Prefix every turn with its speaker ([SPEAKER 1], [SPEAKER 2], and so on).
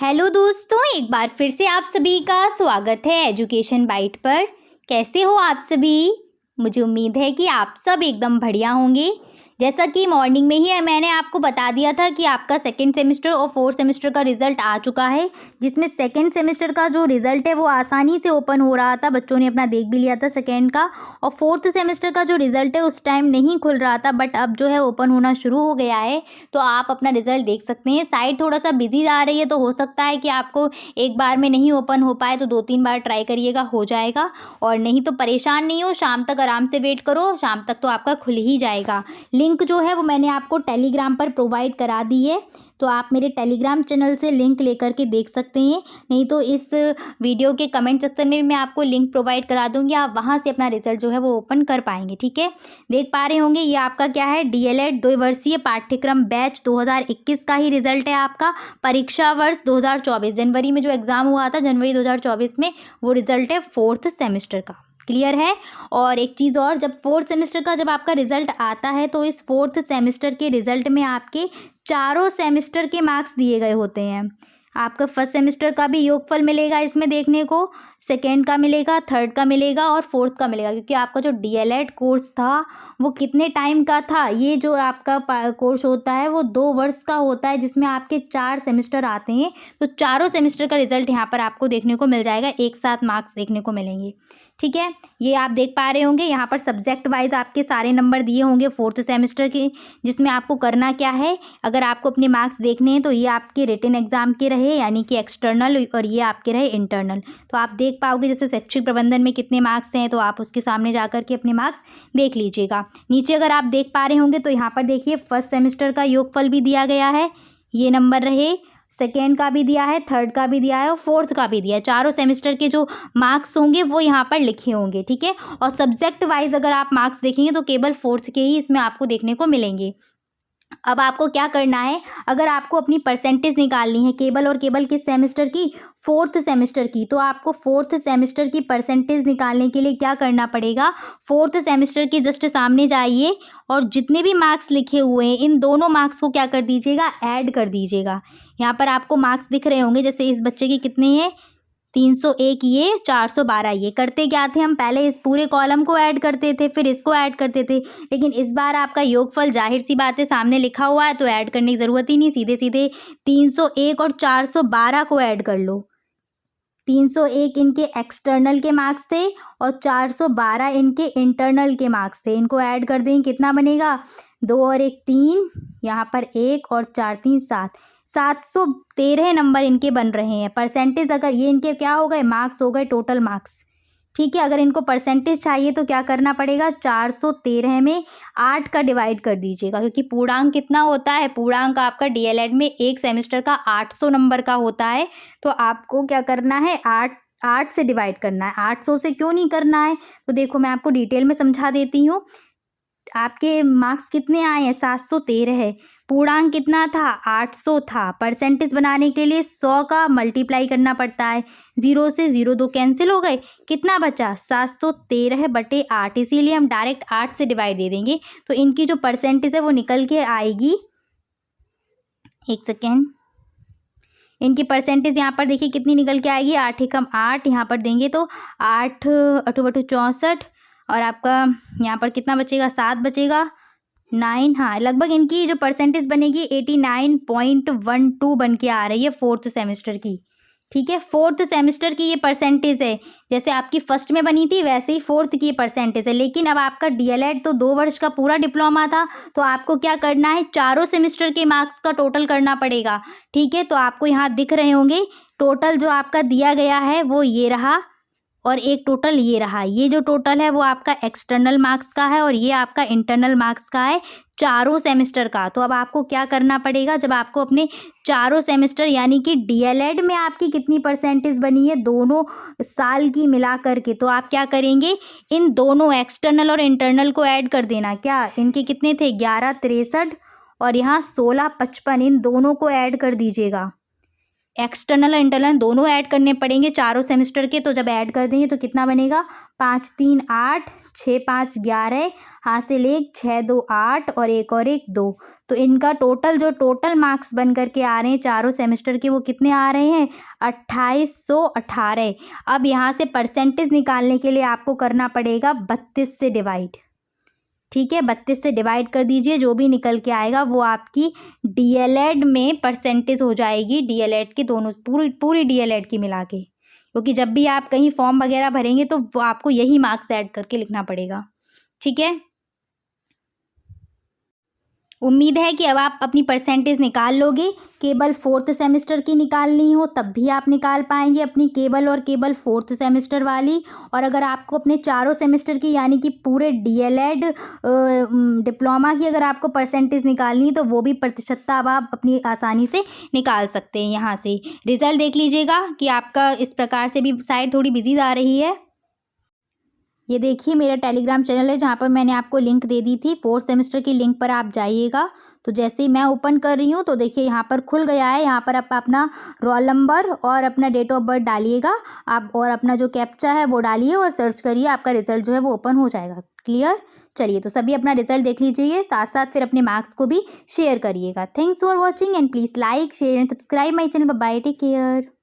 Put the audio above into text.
[SPEAKER 1] Hello दोस्तों, एक बार फिर से आप सभी का स्वागत है एजुकेशन बाइट पर। कैसे हो आप सभी? मुझे उम्मीद है कि आप सब एकदम बढ़िया होंगे। जैसा कि मॉर्निंग में ही मैंने आपको बता दिया था कि आपका सेकंड सेमेस्टर और फोर्थ सेमेस्टर का रिजल्ट आ चुका है, जिसमें सेकंड सेमेस्टर का जो रिजल्ट है वो आसानी से ओपन हो रहा था, बच्चों ने अपना देख भी लिया था सेकंड का। और फोर्थ सेमेस्टर का जो रिजल्ट है उस टाइम नहीं खुल रहा था, बट अब जो है ओपन होना शुरू हो गया है, तो आप अपना रिजल्ट देख सकते हैं। साइट थोड़ा सा बिजी आ रही है, तो हो सकता है कि आपको एक बार में नहीं ओपन हो पाए, तो 2-3 बार ट्राई करिएगा, हो जाएगा। और नहीं तो परेशान नहीं हो, शाम तक आराम से वेट करो, शाम तक तो आपका खुल ही जाएगा। लिंक जो है वो मैंने आपको टेलीग्राम पर प्रोवाइड करा दी है, तो आप मेरे टेलीग्राम चैनल से लिंक लेकर के देख सकते हैं। नहीं तो इस वीडियो के कमेंट सेक्शन में भी मैं आपको लिंक प्रोवाइड करा दूंगी, आप वहां से अपना रिजल्ट जो है वो ओपन कर पाएंगे। ठीक है, देख पा रहे होंगे ये आपका क्या है, डीएलएड द्विवर्षीय पाठ्यक्रम बैच 2021 का ही रिजल्ट है आपका। परीक्षा वर्ष 2024 जनवरी में जो एग्जाम हुआ था, जनवरी 2024 में, वो रिजल्ट है फोर्थ सेमेस्टर का। क्लियर है? और एक चीज़ और, जब फोर्थ सेमेस्टर का जब आपका रिजल्ट आता है, तो इस फोर्थ सेमेस्टर के रिजल्ट में आपके चारों सेमेस्टर के मार्क्स दिए गए होते हैं। आपका फर्स्ट सेमेस्टर का भी योगफल मिलेगा इसमें देखने को, सेकेंड का मिलेगा, थर्ड का मिलेगा और फोर्थ का मिलेगा, क्योंकि आपका जो डीएलएड कोर्स था वो कितने टाइम का था। ये जो आपका कोर्स होता है वो 2 वर्ष का होता है, जिसमें आपके 4 सेमेस्टर आते हैं। तो चारों सेमेस्टर का रिजल्ट यहाँ पर आपको देखने को मिल जाएगा, एक साथ मार्क्स देखने को मिलेंगे। ठीक है, ये आप देख पा रहे होंगे यहाँ पर सब्जेक्ट वाइज आपके सारे नंबर दिए होंगे फोर्थ सेमेस्टर के, जिसमें आपको करना क्या है, अगर आपको अपने मार्क्स देखने हैं तो ये आपके रिटन एग्जाम के रहे, यानी कि एक्सटर्नल, और ये आपके रहे इंटरनल। तो आप देख पाओगे जैसे शैक्षिक प्रबंधन में कितने मार्क्स हैं, तो आप उसके सामने जाकर के अपने मार्क्स देख लीजिएगा। नीचे अगर आप देख पा रहे होंगे तो यहाँ पर देखिए फर्स्ट सेमेस्टर का योगफल भी दिया गया है, ये नंबर रहे, सेकेंड का भी दिया है, थर्ड का भी दिया है और फोर्थ का भी दिया है। चारों सेमेस्टर के जो मार्क्स होंगे वो यहाँ पर लिखे होंगे। ठीक है, और सब्जेक्ट वाइज अगर आप मार्क्स देखेंगे तो केवल फोर्थ के ही इसमें आपको देखने को मिलेंगे। अब आपको क्या करना है, अगर आपको अपनी परसेंटेज निकालनी है केवल और केवल किस सेमेस्टर की, फोर्थ सेमेस्टर की, तो आपको फोर्थ सेमेस्टर की परसेंटेज निकालने के लिए क्या करना पड़ेगा, फोर्थ सेमेस्टर के जस्ट सामने जाइए और जितने भी मार्क्स लिखे हुए हैं इन दोनों मार्क्स को क्या कर दीजिएगा, ऐड कर दीजिएगा। यहाँ पर आपको मार्क्स दिख रहे होंगे, जैसे इस बच्चे के कितने हैं, 301 ये, 412 ये। करते क्या थे हम, पहले इस पूरे कॉलम को ऐड करते थे, फिर इसको ऐड करते थे, लेकिन इस बार आपका योगफल जाहिर सी बात है सामने लिखा हुआ है, तो ऐड करने की ज़रूरत ही नहीं, सीधे सीधे 301 और 412 को ऐड कर लो। 301 इनके एक्सटर्नल के मार्क्स थे और 412 इनके इंटरनल के मार्क्स थे, इनको ऐड कर दें, कितना बनेगा, 2 और 1 3, यहाँ पर 1 और 4 3 7, 713 नंबर इनके बन रहे हैं। परसेंटेज अगर ये इनके क्या हो गए, मार्क्स हो गए, टोटल मार्क्स। ठीक है, अगर इनको परसेंटेज चाहिए तो क्या करना पड़ेगा, 413 में 8 का डिवाइड कर दीजिएगा, क्योंकि पूर्णांक कितना होता है, पूर्णांक आपका डीएलएड में एक सेमेस्टर का 800 नंबर का होता है। तो आपको क्या करना है, 8 से डिवाइड करना है। 800 से क्यों नहीं करना है, तो देखो मैं आपको डिटेल में समझा देती हूँ। आपके मार्क्स कितने आए हैं, 713 है, पूर्णांक कितना था, 800 था। परसेंटेज बनाने के लिए 100 का मल्टीप्लाई करना पड़ता है, 0 से 0 2 कैंसिल हो गए, कितना बचा, 713/8, इसीलिए हम डायरेक्ट 8 से डिवाइड दे देंगे, तो इनकी जो परसेंटेज है वो निकल के आएगी। एक सेकेंड, इनकी परसेंटेज यहाँ पर देखिए कितनी निकल के आएगी, 8 एकम 8, यहाँ पर देंगे तो 8 8 64, और आपका यहाँ पर कितना बचेगा, 7 बचेगा, 9, हाँ लगभग इनकी जो परसेंटेज बनेगी 89.12 बन के आ रही है फोर्थ सेमेस्टर की। ठीक है, फोर्थ सेमेस्टर की ये परसेंटेज है, जैसे आपकी फर्स्ट में बनी थी वैसे ही फोर्थ की परसेंटेज है। लेकिन अब आपका डीएलएड तो 2 वर्ष का पूरा डिप्लोमा था, तो आपको क्या करना है, चारों सेमेस्टर के मार्क्स का टोटल करना पड़ेगा। ठीक है, तो आपको यहाँ दिख रहे होंगे टोटल जो आपका दिया गया है वो ये रहा, और एक टोटल ये रहा। ये जो टोटल है वो आपका एक्सटर्नल मार्क्स का है और ये आपका इंटरनल मार्क्स का है, चारों सेमेस्टर का। तो अब आपको क्या करना पड़ेगा, जब आपको अपने चारों सेमेस्टर यानी कि डीएलएड में आपकी कितनी परसेंटेज बनी है दोनों साल की मिला करके, तो आप क्या करेंगे, इन दोनों एक्सटर्नल और इंटरनल को ऐड कर देना। क्या इनके कितने थे, 1163 और यहाँ 1655, इन दोनों को ऐड कर दीजिएगा। एक्सटर्नल और इंटरनल दोनों ऐड करने पड़ेंगे चारों सेमेस्टर के, तो जब ऐड कर देंगे तो कितना बनेगा, 5 3 8, 6 5 11, हाथ से 1, 6 2 8 और 1 और 1 2, तो इनका टोटल मार्क्स बन करके आ रहे हैं चारों सेमेस्टर के, वो कितने आ रहे हैं 2818। अब यहाँ से परसेंटेज निकालने के लिए आपको करना पड़ेगा 32 से डिवाइड। ठीक है, 32 से डिवाइड कर दीजिए, जो भी निकल के आएगा वो आपकी डीएलएड में परसेंटेज हो जाएगी, डीएलएड की दोनों पूरी डीएलएड की मिला के, क्योंकि जब भी आप कहीं फॉर्म वगैरह भरेंगे तो वो आपको यही मार्क्स ऐड करके लिखना पड़ेगा। ठीक है, उम्मीद है कि अब आप अपनी परसेंटेज निकाल लोगे। केवल 4th सेमेस्टर की निकालनी हो तब भी आप निकाल पाएंगे अपनी केवल 4th सेमेस्टर वाली। और अगर आपको अपने चारों सेमेस्टर की यानी कि पूरे डीएलएड डिप्लोमा की अगर आपको परसेंटेज निकालनी है तो वो भी प्रतिशतता अब आप अपनी आसानी से निकाल सकते हैं। यहाँ से रिज़ल्ट देख लीजिएगा कि आपका इस प्रकार से भी साइड थोड़ी बिजी आ रही है। ये देखिए मेरा टेलीग्राम चैनल है जहाँ पर मैंने आपको लिंक दे दी थी, 4th सेमेस्टर की लिंक पर आप जाइएगा। तो जैसे ही मैं ओपन कर रही हूँ तो देखिए यहाँ पर खुल गया है। यहाँ पर आप अपना रोल नंबर और अपना डेट ऑफ बर्थ डालिएगा आप, और अपना जो कैप्चा है वो डालिए और सर्च करिए, आपका रिजल्ट जो है वो ओपन हो जाएगा। क्लियर? चलिए, तो सभी अपना रिजल्ट देख लीजिए, साथ साथ फिर अपने मार्क्स को भी शेयर करिएगा। Thanks for watching and please like share and subscribe my channel. Bye, take care.